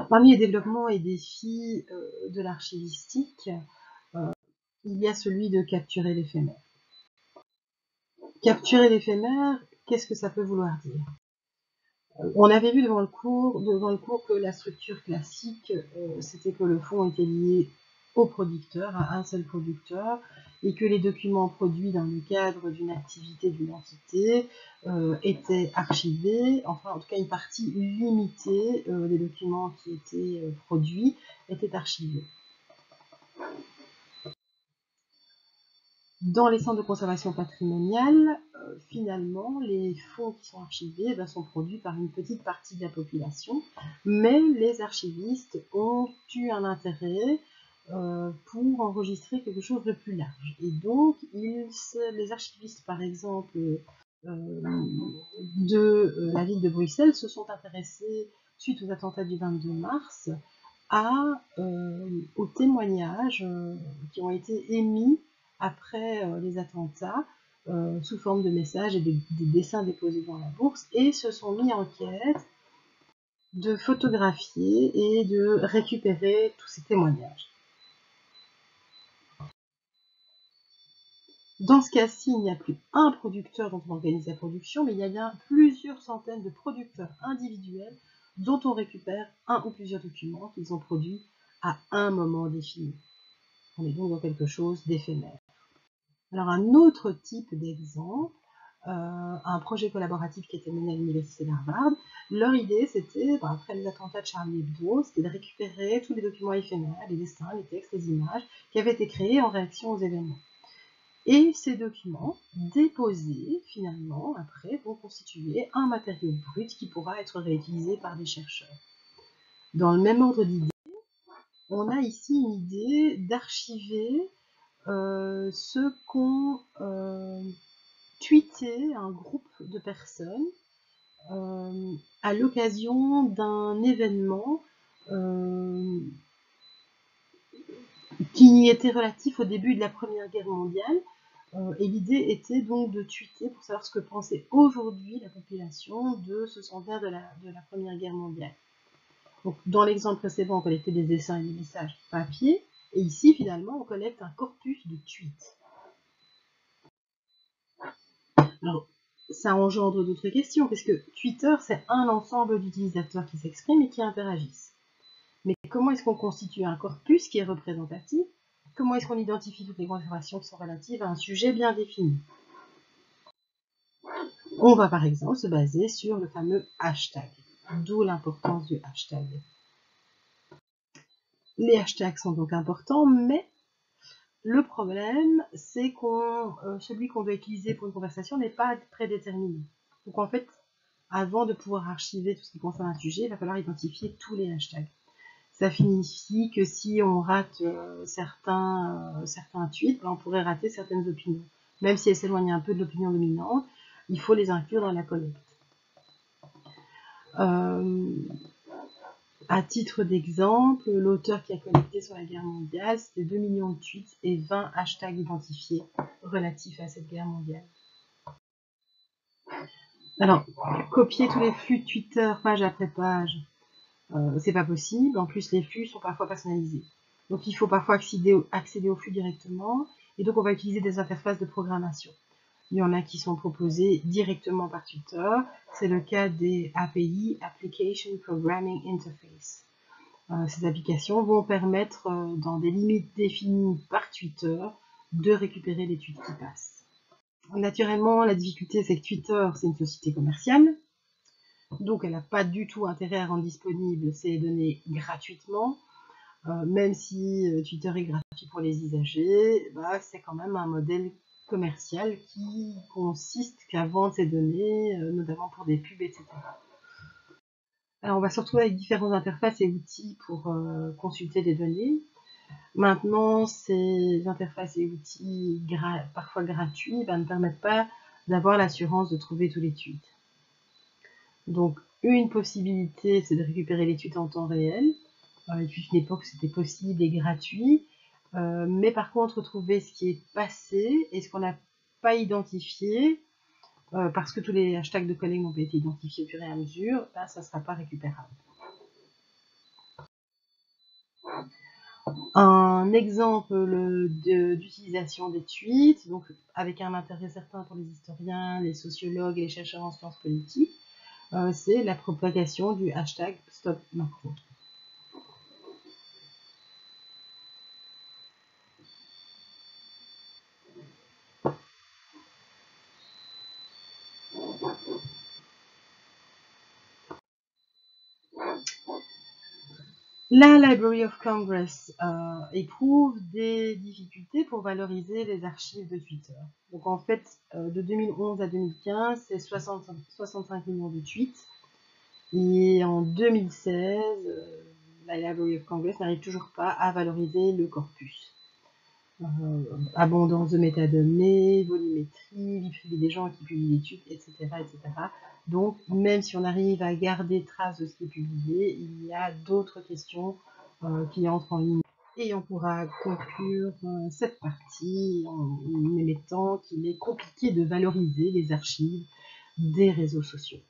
Parmi les développements et défis de l'archivistique, il y a celui de capturer l'éphémère. Capturer l'éphémère, qu'est-ce que ça peut vouloir dire? On avait vu devant le cours que la structure classique, c'était que le fonds était lié au producteur, à un seul producteur, et que les documents produits dans le cadre d'une activité d'une entité étaient archivés, enfin en tout cas une partie limitée des documents qui étaient produits étaient archivés. Dans les centres de conservation patrimoniale, finalement, les fonds qui sont archivés sont produits par une petite partie de la population, mais les archivistes ont eu un intérêt pour enregistrer quelque chose de plus large. Et donc, les archivistes, par exemple, de la ville de Bruxelles, se sont intéressés, suite aux attentats du 22 mars, aux témoignages qui ont été émis après les attentats sous forme de messages et des dessins déposés dans la bourse, et se sont mis en quête de photographier et de récupérer tous ces témoignages. Dans ce cas-ci, il n'y a plus un producteur dont on organise la production, mais il y a bien plusieurs centaines de producteurs individuels dont on récupère un ou plusieurs documents qu'ils ont produits à un moment défini. On est donc dans quelque chose d'éphémère. Alors un autre type d'exemple, un projet collaboratif qui était mené à l'université d'Harvard, leur idée c'était, après les attentats de Charlie Hebdo, c'était de récupérer tous les documents éphémères, les dessins, les textes, les images qui avaient été créés en réaction aux événements. Et ces documents, déposés finalement, après, vont constituer un matériau brut qui pourra être réutilisé par des chercheurs. Dans le même ordre d'idée, on a ici une idée d'archiver ce qu'ont tweeté un groupe de personnes à l'occasion d'un événement qui était relatif au début de la Première Guerre mondiale. Et l'idée était donc de tweeter pour savoir ce que pensait aujourd'hui la population de ce centenaire de la Première Guerre mondiale. Donc, dans l'exemple précédent, on collectait des dessins et des messages papier, et ici, finalement, on collecte un corpus de tweets. Alors, ça engendre d'autres questions, parce que Twitter, c'est un ensemble d'utilisateurs qui s'expriment et qui interagissent. Mais comment est-ce qu'on constitue un corpus qui est représentatif? Comment est-ce qu'on identifie toutes les informations qui sont relatives à un sujet bien défini? On va par exemple se baser sur le fameux hashtag, d'où l'importance du hashtag. Les hashtags sont donc importants, mais le problème, c'est que celui qu'on doit utiliser pour une conversation n'est pas prédéterminé. Donc en fait, avant de pouvoir archiver tout ce qui concerne un sujet, il va falloir identifier tous les hashtags. Ça signifie que si on rate certains tweets, on pourrait rater certaines opinions. Même si elles s'éloignent un peu de l'opinion dominante, il faut les inclure dans la collecte. À titre d'exemple, l'auteur qui a collecté sur la guerre mondiale, c'était 2 millions de tweets et 20 hashtags identifiés relatifs à cette guerre mondiale. Alors, copier tous les flux de Twitter page après page, c'est pas possible. En plus, les flux sont parfois personnalisés. Donc, il faut parfois accéder aux flux directement. Et donc, on va utiliser des interfaces de programmation. Il y en a qui sont proposées directement par Twitter. C'est le cas des API, Application Programming Interface. Ces applications vont permettre, dans des limites définies par Twitter, de récupérer les tweets qui passent. Naturellement, la difficulté, c'est que Twitter, c'est une société commerciale. Donc, elle n'a pas du tout intérêt à rendre disponibles ces données gratuitement. Même si Twitter est gratuit pour les usagers, c'est quand même un modèle commercial qui consiste à vendre ces données, notamment pour des pubs, etc. Alors, on va se retrouver avec différentes interfaces et outils pour consulter des données. Maintenant, ces interfaces et outils parfois gratuits ne permettent pas d'avoir l'assurance de trouver tous les tweets. Donc, une possibilité, c'est de récupérer les tweets en temps réel. Il fut une époque où c'était possible et gratuit. Mais par contre, trouver ce qui est passé et ce qu'on n'a pas identifié, parce que tous les hashtags de collègues n'ont pas été identifiés au fur et à mesure, ça ne sera pas récupérable. un exemple d'utilisation des tweets, donc avec un intérêt certain pour les historiens, les sociologues et les chercheurs en sciences politiques, c'est la propagation du hashtag #StopMacron. La Library of Congress éprouve des difficultés pour valoriser les archives de Twitter. Donc en fait, de 2011 à 2015, c'est 65 millions de tweets. Et en 2016, la Library of Congress n'arrive toujours pas à valoriser le corpus. Abondance de métadonnées, volumétrie, vie privée des gens qui publient des tweets, etc., etc. Donc, même si on arrive à garder trace de ce qui est publié, il y a d'autres questions qui entrent en ligne. Et on pourra conclure cette partie en émettant qu'il est compliqué de valoriser les archives des réseaux sociaux.